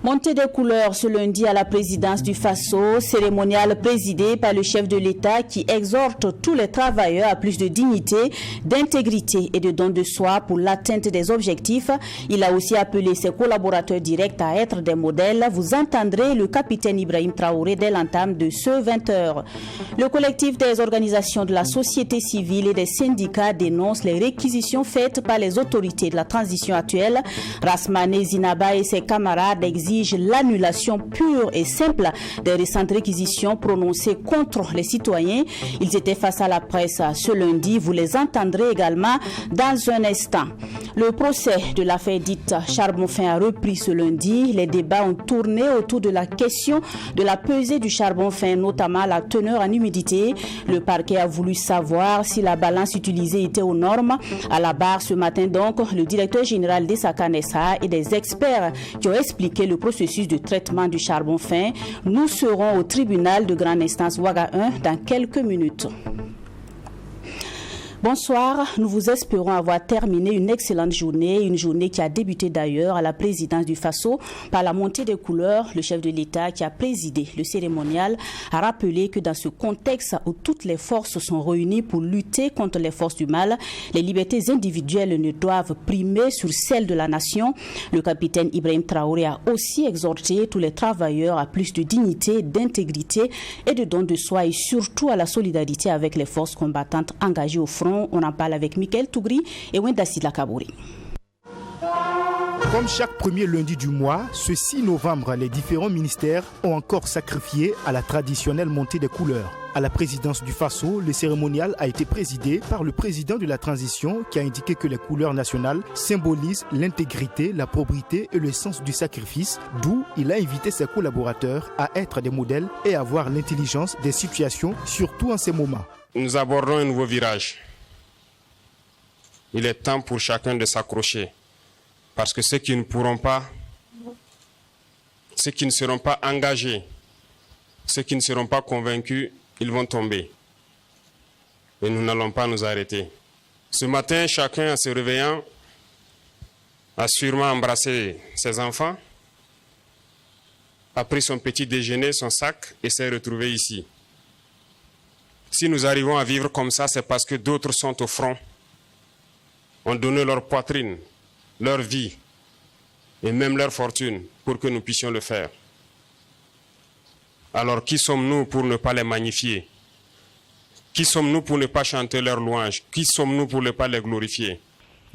Montée des couleurs ce lundi à la présidence du Faso, cérémonial présidé par le chef de l'État qui exhorte tous les travailleurs à plus de dignité, d'intégrité et de don de soi pour l'atteinte des objectifs. Il a aussi appelé ses collaborateurs directs à être des modèles. Vous entendrez le capitaine Ibrahim Traoré dès l'entame de ce 20h. Le collectif des organisations de la société civile et des syndicats dénonce les réquisitions faites par les autorités de la transition actuelle. Rasmane Zinaba et ses camarades exigent l'annulation pure et simple des récentes réquisitions prononcées contre les citoyens. Ils étaient face à la presse ce lundi. Vous les entendrez également dans un instant. Le procès de l'affaire dite charbon fin a repris ce lundi. Les débats ont tourné autour de la question de la pesée du charbon fin, notamment la teneur en humidité. Le parquet a voulu savoir si la balance utilisée était aux normes. À la barre ce matin donc, le directeur général des SACANESA et des experts qui ont expliqué le processus de traitement du charbon fin. Nous serons au tribunal de grande instance Ouaga 1 dans quelques minutes. Bonsoir, nous vous espérons avoir terminé une excellente journée, une journée qui a débuté d'ailleurs à la présidence du Faso par la montée des couleurs. Le chef de l'État qui a présidé le cérémonial a rappelé que dans ce contexte où toutes les forces sont réunies pour lutter contre les forces du mal, les libertés individuelles ne doivent primer sur celles de la nation. Le capitaine Ibrahim Traoré a aussi exhorté tous les travailleurs à plus de dignité, d'intégrité et de don de soi et surtout à la solidarité avec les forces combattantes engagées au front. On en parle avec Michael Tougri et Wenda Sidla Kabouri. Comme chaque premier lundi du mois, ce 6 novembre, les différents ministères ont encore sacrifié à la traditionnelle montée des couleurs. À la présidence du Faso, le cérémonial a été présidé par le président de la transition qui a indiqué que les couleurs nationales symbolisent l'intégrité, la probité et le sens du sacrifice, d'où il a invité ses collaborateurs à être des modèles et à avoir l'intelligence des situations, surtout en ces moments. Nous abordons un nouveau virage. Il est temps pour chacun de s'accrocher. Parce que ceux qui ne pourront pas, ceux qui ne seront pas engagés, ceux qui ne seront pas convaincus, ils vont tomber. Et nous n'allons pas nous arrêter. Ce matin, chacun en se réveillant a sûrement embrassé ses enfants, a pris son petit déjeuner, son sac et s'est retrouvé ici. Si nous arrivons à vivre comme ça, c'est parce que d'autres sont au front, ont donné leur poitrine, leur vie et même leur fortune pour que nous puissions le faire. Alors qui sommes-nous pour ne pas les magnifier? Qui sommes-nous pour ne pas chanter leurs louanges? Qui sommes-nous pour ne pas les glorifier?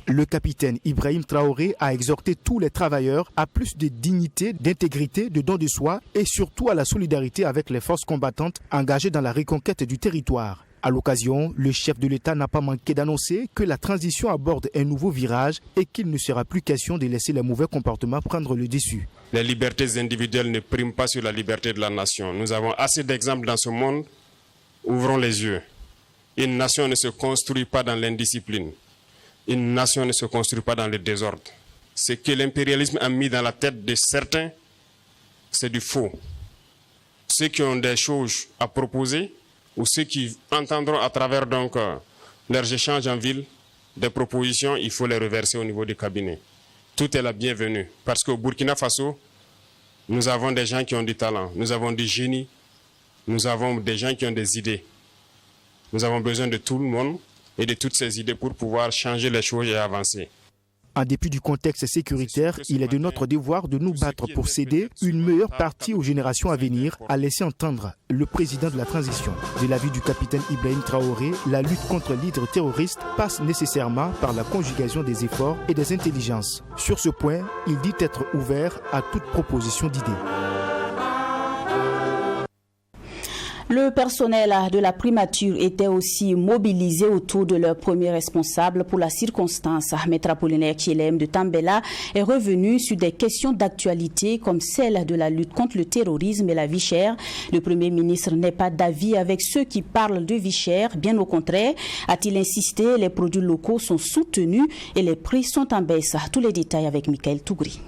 Le capitaine Ibrahim Traoré a exhorté tous les travailleurs à plus de dignité, d'intégrité, de don de soi et surtout à la solidarité avec les forces combattantes engagées dans la reconquête du territoire. À l'occasion, le chef de l'État n'a pas manqué d'annoncer que la transition aborde un nouveau virage et qu'il ne sera plus question de laisser les mauvais comportements prendre le dessus. Les libertés individuelles ne priment pas sur la liberté de la nation. Nous avons assez d'exemples dans ce monde. Ouvrons les yeux. Une nation ne se construit pas dans l'indiscipline. Une nation ne se construit pas dans le désordre. Ce que l'impérialisme a mis dans la tête de certains, c'est du faux. Ceux qui ont des choses à proposer, ou ceux qui entendront à travers donc leurs échanges en ville des propositions, il faut les reverser au niveau du cabinet. Tout est la bienvenue. Parce qu'au Burkina Faso, nous avons des gens qui ont du talent, nous avons du génie, nous avons des gens qui ont des idées. Nous avons besoin de tout le monde et de toutes ces idées pour pouvoir changer les choses et avancer. En dépit du contexte sécuritaire, il est de notre devoir de nous battre pour céder une meilleure partie aux générations à venir, a laissé entendre le président de la transition. De l'avis du capitaine Ibrahim Traoré, la lutte contre l'hydre terroriste passe nécessairement par la conjugaison des efforts et des intelligences. Sur ce point, il dit être ouvert à toute proposition d'idées. Le personnel de la primature était aussi mobilisé autour de leur premier responsable pour la circonstance. Maître Apollinaire Kielem de Tambella est revenu sur des questions d'actualité comme celle de la lutte contre le terrorisme et la vie chère. Le Premier ministre n'est pas d'avis avec ceux qui parlent de vie chère. Bien au contraire, a-t-il insisté, les produits locaux sont soutenus et les prix sont en baisse. Tous les détails avec Michael Tougri.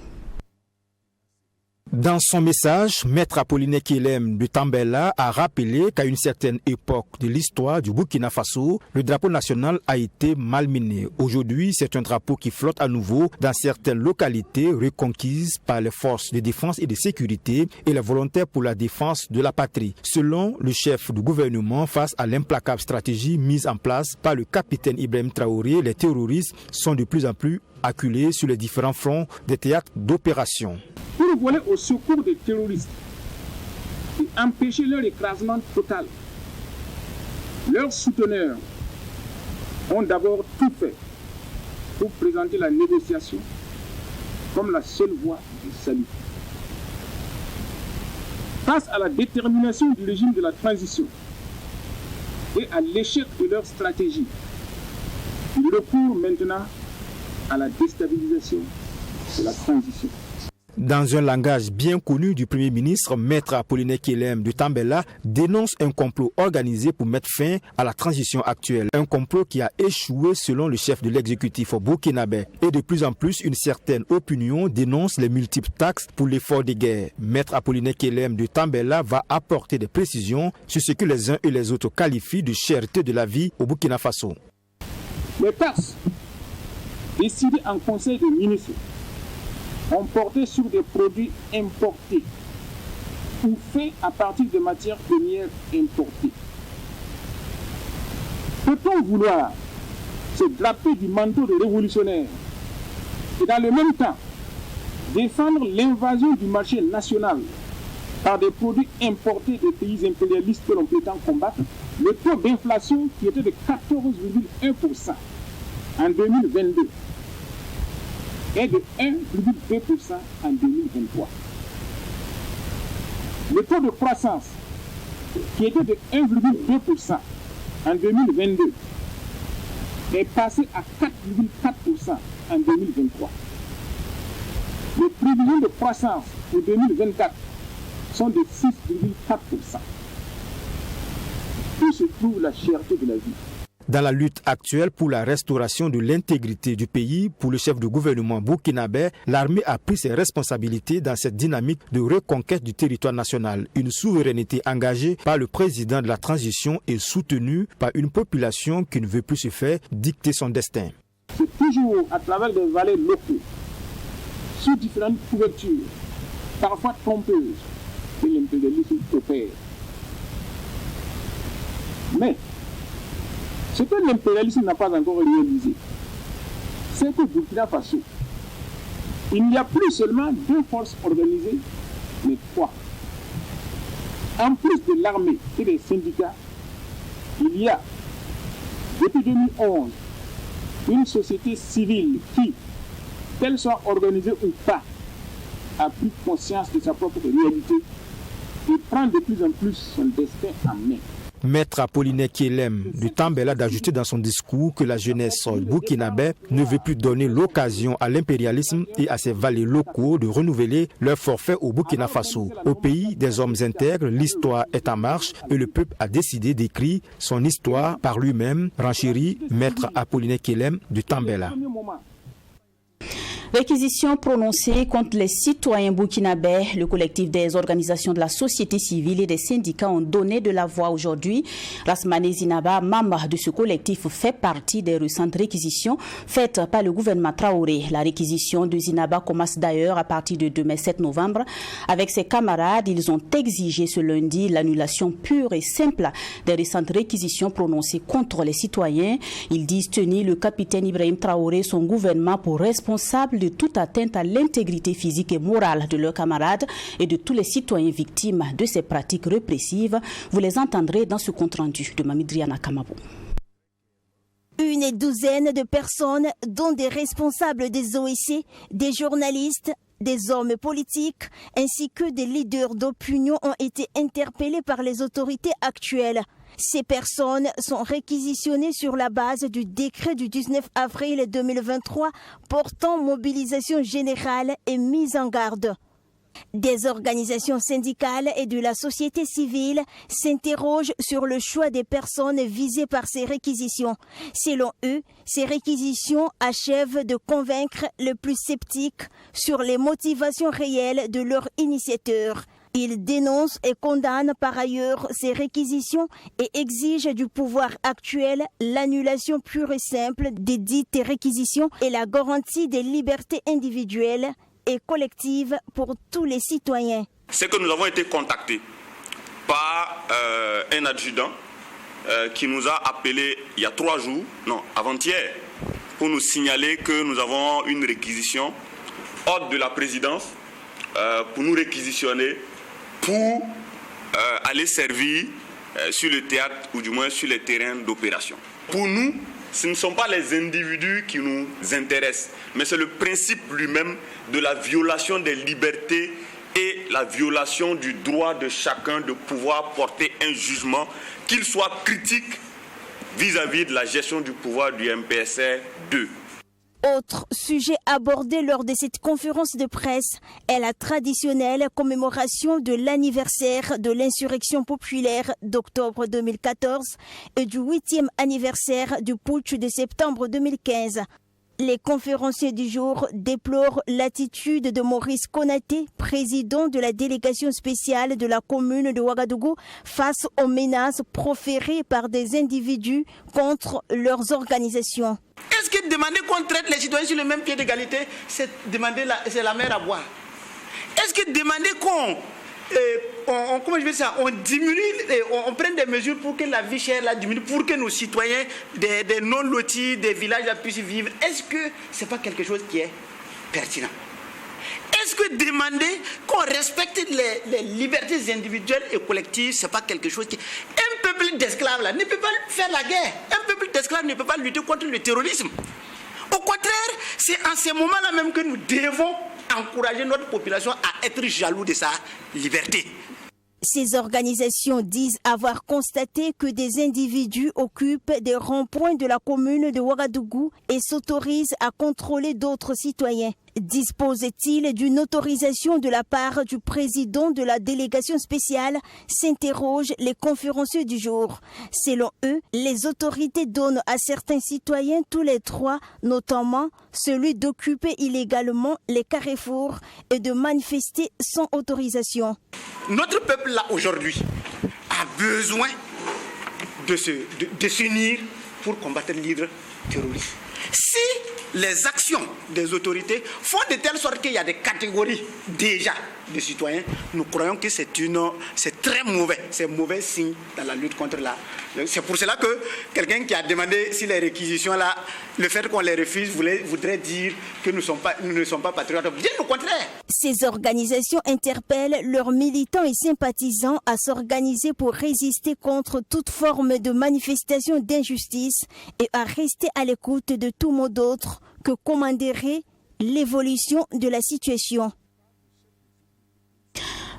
Dans son message, Maître Apollinaire Kielem de Tambella a rappelé qu'à une certaine époque de l'histoire du Burkina Faso, le drapeau national a été malmené. Aujourd'hui, c'est un drapeau qui flotte à nouveau dans certaines localités reconquises par les forces de défense et de sécurité et les volontaires pour la défense de la patrie. Selon le chef du gouvernement, face à l'implacable stratégie mise en place par le capitaine Ibrahim Traoré, les terroristes sont de plus en plus acculés sur les différents fronts des théâtres d'opération. Pour voler au secours des terroristes et empêcher leur écrasement total, leurs souteneurs ont d'abord tout fait pour présenter la négociation comme la seule voie du salut. Face à la détermination du régime de la transition et à l'échec de leur stratégie, ils recourent maintenant à la déstabilisation de la transition. Dans un langage bien connu du Premier ministre, Maître Apollinaire Kielem de Tambella dénonce un complot organisé pour mettre fin à la transition actuelle. Un complot qui a échoué selon le chef de l'exécutif burkinabé. Et de plus en plus, une certaine opinion dénonce les multiples taxes pour l'effort de guerre. Maître Apollinaire Kielem de Tambella va apporter des précisions sur ce que les uns et les autres qualifient de cherté de la vie au Burkina Faso. Les taxes décidées en Conseil des ministres ont porté sur des produits importés ou faits à partir de matières premières importées. Peut-on vouloir se draper du manteau de révolutionnaire et dans le même temps défendre l'invasion du marché national par des produits importés des pays impérialistes que l'on prétend combattre? Le taux d'inflation qui était de 14,1% en 2022 est de 1,2% en 2023. Le taux de croissance qui était de 1,2% en 2022 est passé à 4,4% en 2023. Les prévisions de croissance pour 2024 sont de 6,4%. Où se trouve la cherté de la vie? Dans la lutte actuelle pour la restauration de l'intégrité du pays, pour le chef du gouvernement burkinabé, l'armée a pris ses responsabilités dans cette dynamique de reconquête du territoire national. Une souveraineté engagée par le président de la transition et soutenue par une population qui ne veut plus se faire dicter son destin. C'est toujours à travers des valets locaux, sous différentes couvertures, parfois trompeuses, que l'impérialisme opère. Mais ce que l'impérialisme n'a pas encore réalisé, c'est qu'au Burkina Faso, il n'y a plus seulement 2 forces organisées, mais 3. En plus de l'armée et des syndicats, il y a, depuis 2011, une société civile qui, qu'elle soit organisée ou pas, a pris conscience de sa propre réalité et prend de plus en plus son destin en main. Maître Apollinaire Kielem de Tambella d'ajouter dans son discours que la jeunesse burkinabé ne veut plus donner l'occasion à l'impérialisme et à ses valets locaux de renouveler leur forfait au Burkina Faso. Au pays des hommes intègres, l'histoire est en marche et le peuple a décidé d'écrire son histoire par lui-même, renchérit Maître Apollinaire Kielem de Tambella. Réquisition prononcée contre les citoyens burkinabés. Le collectif des organisations de la société civile et des syndicats ont donné de la voix aujourd'hui. Rasmane Zinaba, membre de ce collectif, fait partie des récentes réquisitions faites par le gouvernement Traoré. La réquisition de Zinaba commence d'ailleurs à partir de demain 7 novembre. Avec ses camarades, ils ont exigé ce lundi l'annulation pure et simple des récentes réquisitions prononcées contre les citoyens. Ils disent tenir le capitaine Ibrahim Traoré et son gouvernement pour responsable de toute atteinte à l'intégrité physique et morale de leurs camarades et de tous les citoyens victimes de ces pratiques répressives. Vous les entendrez dans ce compte-rendu de Mamidriana Kamabou. Une douzaine de personnes, dont des responsables des OIC, des journalistes, Des hommes politiques ainsi que des leaders d'opinion ont été interpellés par les autorités actuelles. Ces personnes sont réquisitionnées sur la base du décret du 19 avril 2023 portant mobilisation générale et mise en garde. Des organisations syndicales et de la société civile s'interrogent sur le choix des personnes visées par ces réquisitions. Selon eux, ces réquisitions achèvent de convaincre les plus sceptiques sur les motivations réelles de leurs initiateurs. Ils dénoncent et condamnent par ailleurs ces réquisitions et exigent du pouvoir actuel l'annulation pure et simple des dites réquisitions et la garantie des libertés individuelles et collective pour tous les citoyens. C'est que nous avons été contactés par un adjudant qui nous a appelé il y a 3 jours, non, avant-hier, pour nous signaler que nous avons une réquisition hors de la présidence pour nous réquisitionner pour aller servir sur le théâtre ou du moins sur les terrains d'opération. Pour nous, ce ne sont pas les individus qui nous intéressent, mais c'est le principe lui-même de la violation des libertés et la violation du droit de chacun de pouvoir porter un jugement, qu'il soit critique vis-à-vis de la gestion du pouvoir du MPSR 2. Autre sujet abordé lors de cette conférence de presse est la traditionnelle commémoration de l'anniversaire de l'insurrection populaire d'octobre 2014 et du 8e anniversaire du putsch de septembre 2015. Les conférenciers du jour déplorent l'attitude de Maurice Konaté, président de la délégation spéciale de la commune de Ouagadougou, face aux menaces proférées par des individus contre leurs organisations. Est-ce que demander qu'on traite les citoyens sur le même pied d'égalité, c'est la mer à boire? Est-ce que demander on diminue, on prenne des mesures pour que la vie chère diminue, pour que nos citoyens des non-lotis, des villages puissent vivre, est-ce que ce n'est pas quelque chose qui est pertinent? Est-ce que demander qu'on respecte les libertés individuelles et collectives, ce n'est pas quelque chose qui... Un peuple d'esclaves ne peut pas faire la guerre. Un peuple d'esclaves ne peut pas lutter contre le terrorisme. Au contraire, c'est en ces moments-là même que nous devons encourager notre population à être jaloux de sa liberté. Ces organisations disent avoir constaté que des individus occupent des ronds-points de la commune de Ouagadougou et s'autorisent à contrôler d'autres citoyens. Dispose-t-il d'une autorisation de la part du président de la délégation spéciale, s'interrogent les conférenciers du jour. Selon eux, les autorités donnent à certains citoyens tous les droits, notamment celui d'occuper illégalement les carrefours et de manifester sans autorisation. Notre peuple là aujourd'hui a besoin de s'unir pour combattre l'hydre terroriste. Si les actions des autorités font de telle sorte qu'il y a des catégories déjà de citoyens, nous croyons que c'est très mauvais, c'est mauvais signe dans la lutte contre la... C'est pour cela que quelqu'un qui a demandé si les réquisitions là, le fait qu'on les refuse voudrait dire que nous ne sommes pas patriotes. Bien au contraire. Ces organisations interpellent leurs militants et sympathisants à s'organiser pour résister contre toute forme de manifestation d'injustice et à rester à l'écoute de tout mot d'autre que commanderait l'évolution de la situation.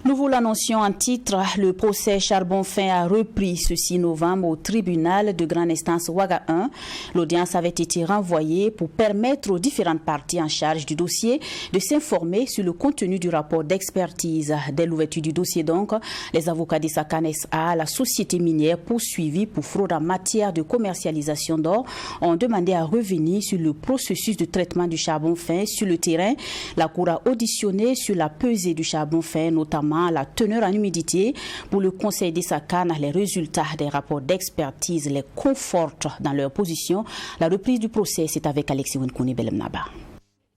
Nous vous l'annoncions en titre, le procès Charbonfin a repris ce 6 novembre au tribunal de grande instance Ouaga 1. L'audience avait été renvoyée pour permettre aux différentes parties en charge du dossier de s'informer sur le contenu du rapport d'expertise. Dès l'ouverture du dossier donc, les avocats d'Essakan SA, la société minière poursuivie pour fraude en matière de commercialisation d'or, ont demandé à revenir sur le processus de traitement du charbon fin sur le terrain. La Cour a auditionné sur la pesée du charbon fin, notamment la teneur en humidité. Pour le Conseil d'Essakan, les résultats des rapports d'expertise les confortent dans leur position. La reprise du procès, c'est avec Alexis Wenkouni Belemnaba.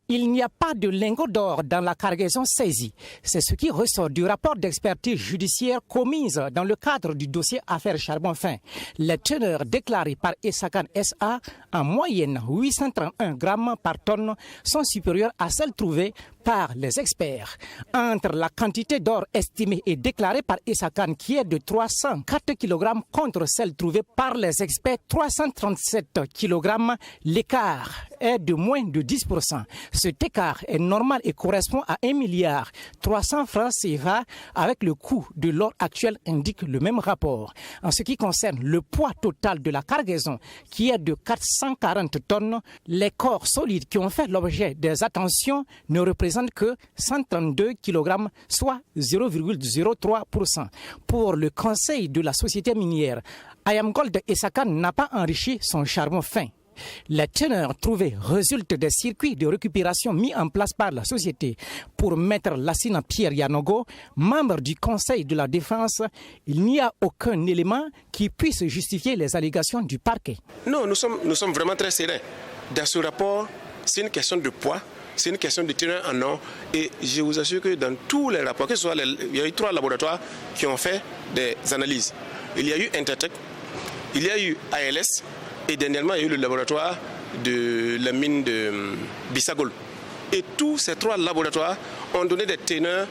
Il n'y a pas de lingot d'or dans la cargaison saisie. C'est ce qui ressort du rapport d'expertise judiciaire commise dans le cadre du dossier affaire charbon fin. Les teneurs déclarées parEssakan SA en moyenne 831 grammes par tonne, sont supérieures à celles trouvées par les experts. Entre la quantité d'or estimée et déclarée par Essakane, qui est de 304 kg contre celle trouvée par les experts 337 kg, l'écart est de moins de 10%. Cet écart est normal et correspond à 1 milliard 300 francs CFA avec le coût de l'or actuel, indique le même rapport. En ce qui concerne le poids total de la cargaison, qui est de 440 tonnes, les corps solides qui ont fait l'objet des attentions ne représentent que 132 kg, soit 0,03%. Pour le conseil de la société minière, IAMGOLD Essakane n'a pas enrichi son charbon fin. Les teneurs trouvées résultent des circuits de récupération mis en place par la société. Pour Maître Lassina Pierre Yanogo, membre du Conseil de la Défense, il n'y a aucun élément qui puisse justifier les allégations du parquet. Non, nous sommes vraiment très sereins. Dans ce rapport, c'est une question de poids. C'est une question de terrain en or. Et je vous assure que dans tous les rapports, que ce soit il y a eu 3 laboratoires qui ont fait des analyses. Il y a eu Intertech, il y a eu ALS et dernièrement il y a eu le laboratoire de la mine de Bissagol. Et tous ces 3 laboratoires ont donné des teneurs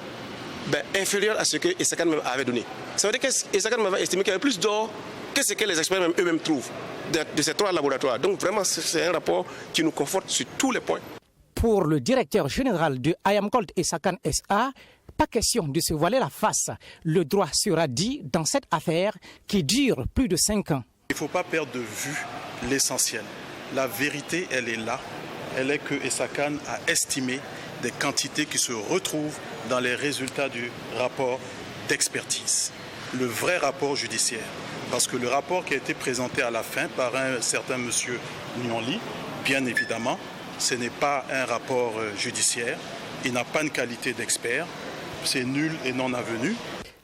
inférieurs à ce que Essakane même avait donné. Ça veut dire qu'Essakane m'avait estimé qu'il y avait plus d'or que ce que les experts eux-mêmes trouvent de ces 3 laboratoires. Donc vraiment c'est un rapport qui nous conforte sur tous les points. Pour le directeur général de IAMGOLD Essakane SA, pas question de se voiler la face. Le droit sera dit dans cette affaire qui dure plus de 5 ans. Il ne faut pas perdre de vue l'essentiel. La vérité, elle est là. Elle est que Essakane a estimé des quantités qui se retrouvent dans les résultats du rapport d'expertise. Le vrai rapport judiciaire. Parce que le rapport qui a été présenté à la fin par un certain monsieur Nyonli, bien évidemment, ce n'est pas un rapport judiciaire, il n'a pas une qualité d'expert, c'est nul et non avenu.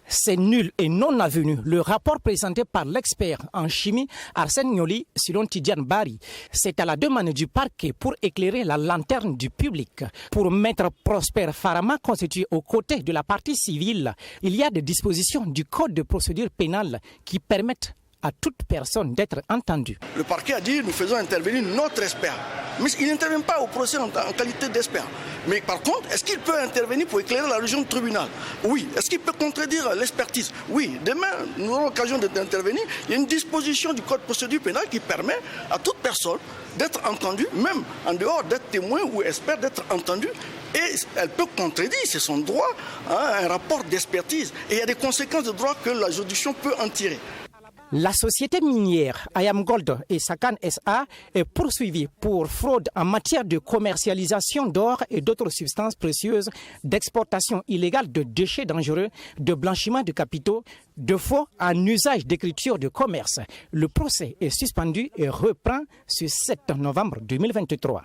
C'est nul et non avenu. Le rapport présenté par l'expert en chimie Arsène Nyoli, selon Tidiane Bari, c'est à la demande du parquet pour éclairer la lanterne du public. Pour Maître Prosper Farama, constitué aux côtés de la partie civile, il y a des dispositions du Code de procédure pénale qui permettent à toute personne d'être entendue. Le parquet a dit nous faisons intervenir notre expert. Mais il n'intervient pas au procès en qualité d'expert. Mais par contre, est-ce qu'il peut intervenir pour éclairer la région du tribunal? Oui. Est-ce qu'il peut contredire l'expertise? Oui. Demain, nous aurons l'occasion d'intervenir. Il y a une disposition du Code de procédure pénale qui permet à toute personne d'être entendue, même en dehors d'être témoin ou expert, d'être entendue. Et elle peut contredire, c'est son droit, un rapport d'expertise. Et il y a des conséquences de droit que la juridiction peut en tirer. La société minière IAMGOLD Essakane SA est poursuivie pour fraude en matière de commercialisation d'or et d'autres substances précieuses, d'exportation illégale de déchets dangereux, de blanchiment de capitaux, de faux en usage d'écriture de commerce. Le procès est suspendu et reprend ce 7 novembre 2023.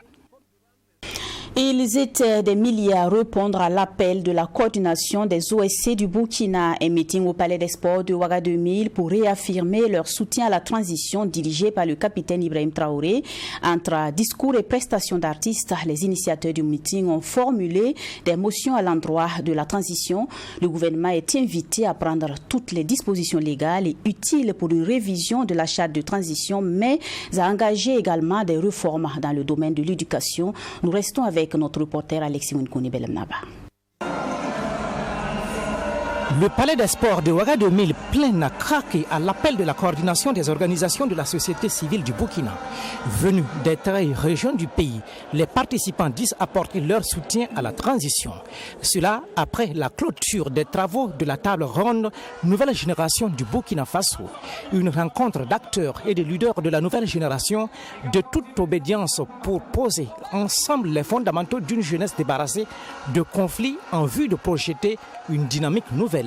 Ils étaient des milliers à répondre à l'appel de la coordination des OSC du Burkina. Un meeting au Palais des Sports de Ouaga 2000 pour réaffirmer leur soutien à la transition dirigée par le capitaine Ibrahim Traoré. Entre discours et prestations d'artistes, les initiateurs du meeting ont formulé des motions à l'endroit de la transition. Le gouvernement est invité à prendre toutes les dispositions légales et utiles pour une révision de la charte de transition, mais à engager également des réformes dans le domaine de l'éducation. Nous restons avec notre reporter Alexis Winkouni Belemnaba. Le Palais des Sports de Ouaga 2000 plein à craquer à l'appel de la coordination des organisations de la société civile du Burkina. Venus des 13 régions du pays, les participants disent apporter leur soutien à la transition. Cela après la clôture des travaux de la table ronde Nouvelle Génération du Burkina Faso. Une rencontre d'acteurs et de leaders de la nouvelle génération de toute obédience pour poser ensemble les fondamentaux d'une jeunesse débarrassée de conflits en vue de projeter une dynamique nouvelle,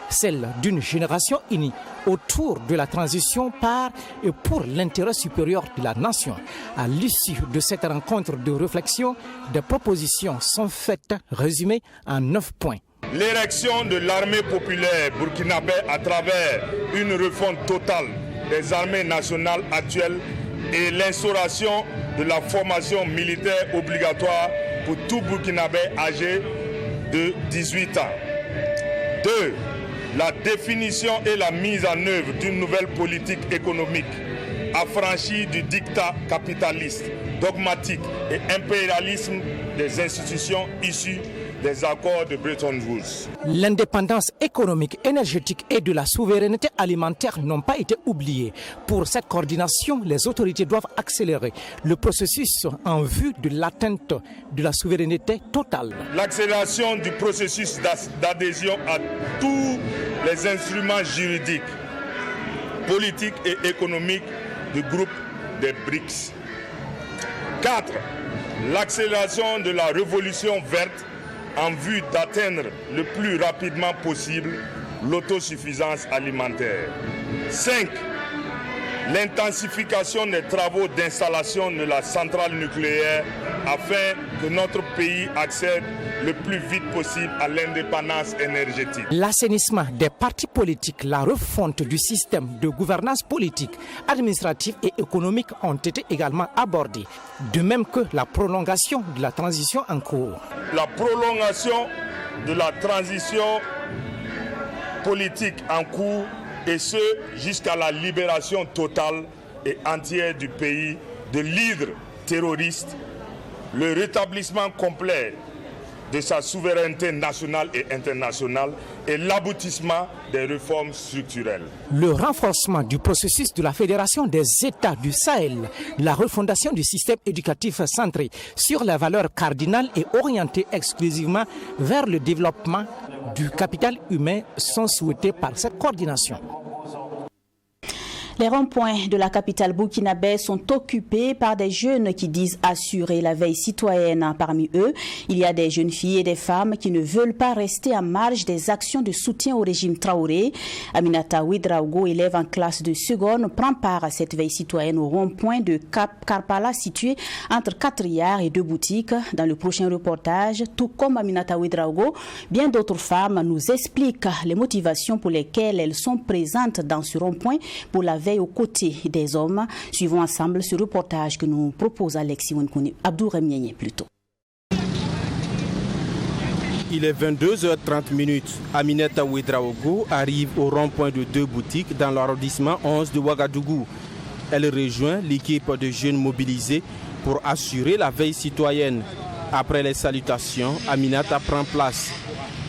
celle d'une génération unie autour de la transition par et pour l'intérêt supérieur de la nation. À l'issue de cette rencontre de réflexion, des propositions sont faites, résumées en 9 points. L'érection de l'armée populaire burkinabé à travers une refonte totale des armées nationales actuelles et l'instauration de la formation militaire obligatoire pour tout Burkinabé âgé de 18 ans. 2. La définition et la mise en œuvre d'une nouvelle politique économique affranchie du diktat capitaliste, dogmatique et impérialisme des institutions issues des accords de Bretton Woods. L'indépendance économique, énergétique et de la souveraineté alimentaire n'ont pas été oubliées. Pour cette coordination, les autorités doivent accélérer le processus en vue de l'atteinte de la souveraineté totale. L'accélération du processus d'adhésion à tous les instruments juridiques, politiques et économiques du groupe des BRICS. 4. L'accélération de la révolution verte en vue d'atteindre le plus rapidement possible l'autosuffisance alimentaire. 5. L'intensification des travaux d'installation de la centrale nucléaire afin que notre pays accède le plus vite possible à l'indépendance énergétique. L'assainissement des partis politiques, la refonte du système de gouvernance politique, administrative et économique ont été également abordés, de même que la prolongation de la transition en cours. La prolongation de la transition politique en cours, et ce jusqu'à la libération totale et entière du pays de l'hydre terroriste, le rétablissement complet de sa souveraineté nationale et internationale et l'aboutissement des réformes structurelles. Le renforcement du processus de la Fédération des États du Sahel, la refondation du système éducatif centré sur les valeurs cardinales et orienté exclusivement vers le développement du capital humain sont souhaités par cette coordination. Les ronds-points de la capitale burkinabé sont occupés par des jeunes qui disent assurer la veille citoyenne. Parmi eux, il y a des jeunes filles et des femmes qui ne veulent pas rester en marge des actions de soutien au régime Traoré. Aminata Ouedraogo, élève en classe de seconde, prend part à cette veille citoyenne au rond-point de Cap Karpala situé entre 4 yards et 2 boutiques. Dans le prochain reportage, tout comme Aminata Ouedraogo, bien d'autres femmes nous expliquent les motivations pour lesquelles elles sont présentes dans ce rond-point pour la veille aux côtés des hommes. Suivons ensemble ce reportage que nous propose Alexis Wenkouni, Abdou Remienye plutôt. Il est 22h30. Aminata Ouedraogo arrive au rond-point de 2 boutiques dans l'arrondissement 11 de Ouagadougou. Elle rejoint l'équipe de jeunes mobilisés pour assurer la veille citoyenne. Après les salutations, Aminata prend place.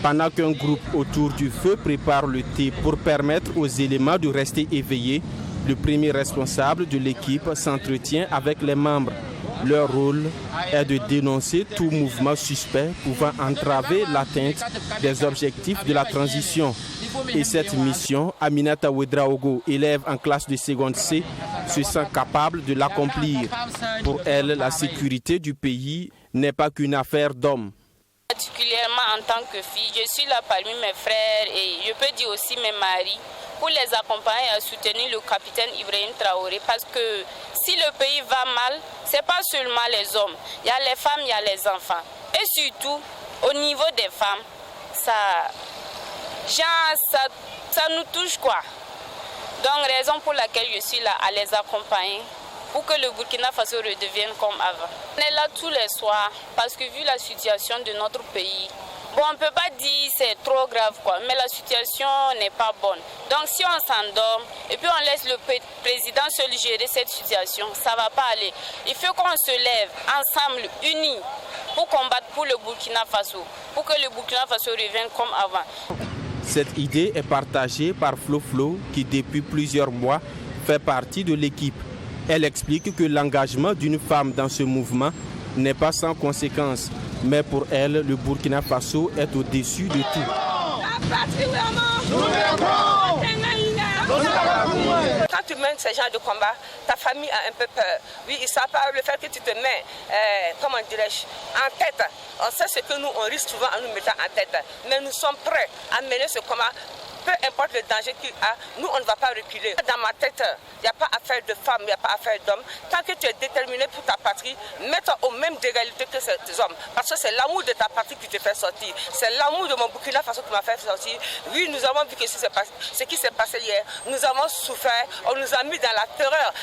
Pendant qu'un groupe autour du feu prépare le thé pour permettre aux éléments de rester éveillés, le premier responsable de l'équipe s'entretient avec les membres. Leur rôle est de dénoncer tout mouvement suspect pouvant entraver l'atteinte des objectifs de la transition. Et cette mission, Aminata Ouedraogo, élève en classe de seconde C, se sent capable de l'accomplir. Pour elle, la sécurité du pays n'est pas qu'une affaire d'hommes. Particulièrement en tant que fille, je suis là parmi mes frères et je peux dire aussi mes maris pour les accompagner à soutenir le capitaine Ibrahim Traoré parce que si le pays va mal, ce n'est pas seulement les hommes, il y a les femmes, il y a les enfants. Et surtout, au niveau des femmes, ça nous touche quoi. Donc raison pour laquelle je suis là à les accompagner pour que le Burkina Faso redevienne comme avant. On est là tous les soirs parce que vu la situation de notre pays, bon, on ne peut pas dire c'est trop grave quoi, mais la situation n'est pas bonne. Donc si on s'endort et puis on laisse le président seul gérer cette situation, ça ne va pas aller. Il faut qu'on se lève ensemble, unis, pour combattre pour le Burkina Faso, pour que le Burkina Faso revienne comme avant. Cette idée est partagée par Flo Flo qui depuis plusieurs mois fait partie de l'équipe. Elle explique que l'engagement d'une femme dans ce mouvement n'est pas sans conséquences. Mais pour elle, le Burkina Faso est au-dessus de tout. Quand tu mènes ce genre de combat, ta famille a un peu peur. Oui, ils savent pas le fait que tu te mets, comment dirais-je, en tête. On sait ce que nous, on risque souvent en nous mettant en tête. Mais nous sommes prêts à mener ce combat. Peu importe le danger qu'il a, nous, on ne va pas reculer. Dans ma tête, il n'y a pas affaire de femme, il n'y a pas affaire d'homme. Tant que tu es déterminé pour ta patrie, mets-toi au même d'égalité que ces hommes. Parce que c'est l'amour de ta patrie qui te fait sortir. C'est l'amour de mon Burkina Faso qui m'a fait sortir. Oui, nous avons vu que ce qui s'est passé hier. Nous avons souffert, on nous a mis dans la terreur.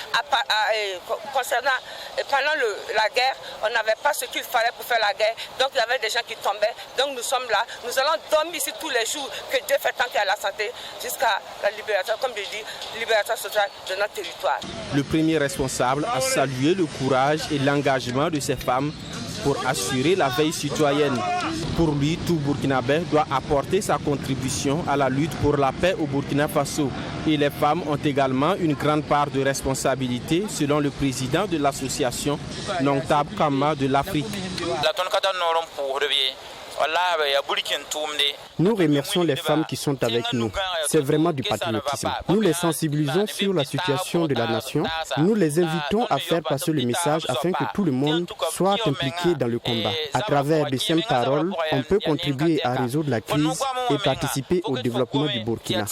Concernant, pendant la guerre, on n'avait pas ce qu'il fallait pour faire la guerre. Donc il y avait des gens qui tombaient. Donc nous sommes là. Nous allons dormir ici tous les jours. Que Dieu fait tant qu'il y a la santé. combattre jusqu'à la libération, comme je dis, libération sociale de notre territoire. Le premier responsable a salué le courage et l'engagement de ces femmes pour assurer la veille citoyenne. Pour lui, tout Burkinabé doit apporter sa contribution à la lutte pour la paix au Burkina Faso. Et les femmes ont également une grande part de responsabilité, selon le président de l'association Nongtab Kama de l'Afrique. Nous remercions les femmes qui sont avec nous. C'est vraiment du patriotisme. Nous les sensibilisons sur la situation de la nation. Nous les invitons à faire passer le message afin que tout le monde soit impliqué dans le combat. À travers de simples paroles, on peut contribuer à résoudre la crise et participer au développement du Burkina.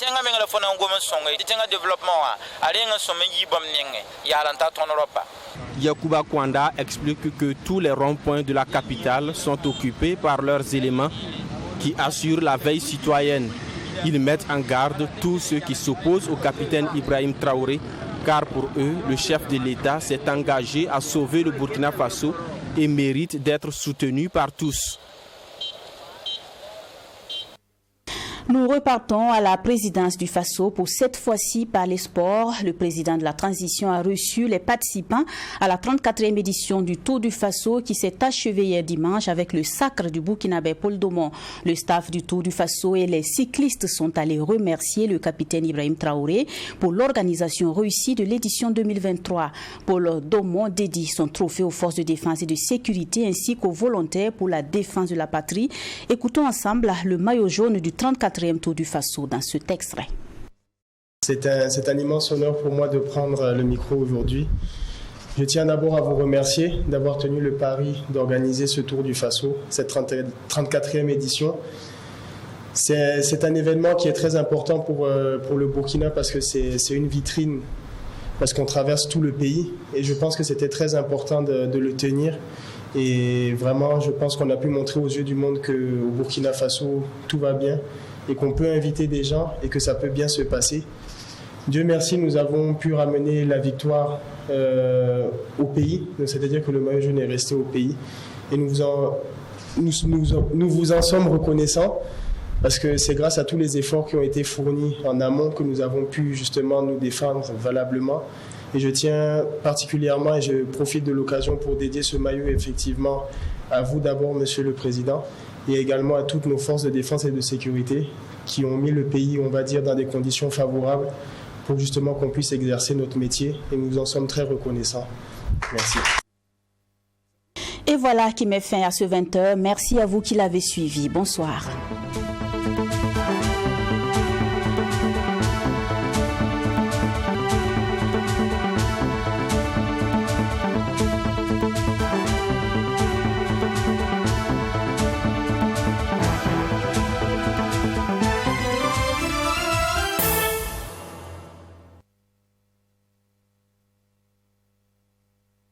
Yacouba Kwanda explique que tous les ronds-points de la capitale sont occupés par leurs éléments qui assurent la veille citoyenne. Ils mettent en garde tous ceux qui s'opposent au capitaine Ibrahim Traoré, car pour eux, le chef de l'État s'est engagé à sauver le Burkina Faso et mérite d'être soutenu par tous. Nous repartons à la présidence du Faso pour cette fois-ci par les sports. Le président de la transition a reçu les participants à la 34e édition du Tour du Faso qui s'est achevé hier dimanche avec le sacre du Burkinabé Paul Domon. Le staff du Tour du Faso et les cyclistes sont allés remercier le capitaine Ibrahim Traoré pour l'organisation réussie de l'édition 2023. Paul Domon dédie son trophée aux forces de défense et de sécurité ainsi qu'aux volontaires pour la défense de la patrie. Écoutons ensemble le maillot jaune du 34e Tour du Faso dans cet extrait. C'est un immense honneur pour moi de prendre le micro aujourd'hui. Je tiens d'abord à vous remercier d'avoir tenu le pari d'organiser ce Tour du Faso, cette 34e édition. C'est un événement qui est très important pour le Burkina parce que c'est une vitrine, parce qu'on traverse tout le pays et je pense que c'était très important de le tenir. Et vraiment, je pense qu'on a pu montrer aux yeux du monde qu'au Burkina Faso, tout va bien et qu'on peut inviter des gens et que ça peut bien se passer. Dieu merci, nous avons pu ramener la victoire au pays, c'est-à-dire que le maillot jaune est resté au pays. Et nous vous en sommes reconnaissants parce que c'est grâce à tous les efforts qui ont été fournis en amont que nous avons pu justement nous défendre valablement. Et je tiens particulièrement, et je profite de l'occasion pour dédier ce maillot effectivement à vous d'abord, Monsieur le Président, et également à toutes nos forces de défense et de sécurité qui ont mis le pays, on va dire, dans des conditions favorables pour justement qu'on puisse exercer notre métier. Et nous en sommes très reconnaissants. Merci. Et voilà qui met fin à ce 20h. Merci à vous qui l'avez suivi. Bonsoir.